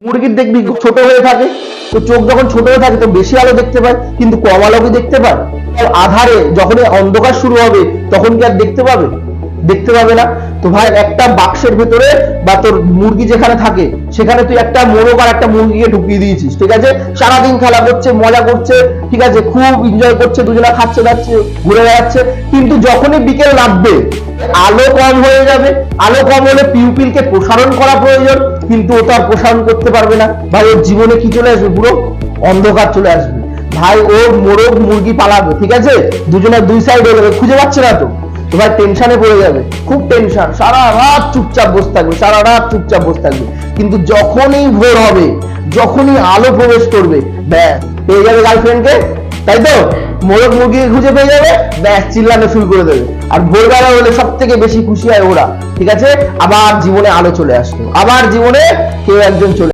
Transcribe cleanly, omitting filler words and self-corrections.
মুরগির দেখবি ছোট হয়ে থাকে, তো চোখ যখন ছোট হয়ে থাকে তো বেশি আলো দেখতে পায়, কিন্তু কম আলো কি দেখতে পায়? আধারে যখন অন্ধকার শুরু হবে তখন কি আর দেখতে পাবে? দেখতে পাবে না। তো ভাই একটা বাক্সের ভেতরে বা তোর মুরগি যেখানে থাকে সেখানে তুই একটা মোরগ আর একটা মুরগিকে ঢুকিয়ে দিয়েছিস, ঠিক আছে, সারাদিন খেলা করছে, মজা করছে, ঠিক আছে, খুব এনজয় করছে, দুজনা খাচ্ছে যাচ্ছে, ঘুরে বেড়াচ্ছে, কিন্তু যখনই বিকেল নামবে আলো কম হয়ে যাবে। আলো কম হলে পিউপিলকে প্রসারণ করা প্রয়োজন, কিন্তু ও তো আর প্রসারণ করতে পারবে না। ভাই ওর জীবনে কি চলে আসবে? পুরো অন্ধকার চলে আসবে। ভাই ও মোরগ মুরগি পালাবে, ঠিক আছে, দুজনের দুই সাইড হয়ে যাবে, খুঁজে পাচ্ছে না তো, তো ভাই টেনশনে পড়ে যাবে, খুব টেনশন, সারা রাত চুপচাপ বসে থাকবে, সারা রাত চুপচাপ বসে থাকবে। কিন্তু যখনই ভোর হবে, যখনই আলো প্রবেশ করবে, ব্যাস পেয়ে যাবে গার্লফ্রেন্ডকে, তাই তো, মোরগ মুরগিকে খুঁজে পেয়ে যাবে, ব্যাস চিল্লানো শুরু করে দেবে। আর ভোরবেলা হলে সব থেকে বেশি খুশি হয় ওরা, ঠিক আছে, আবার জীবনে আলো চলে আসলো, আবার জীবনে কেউ একজন চলে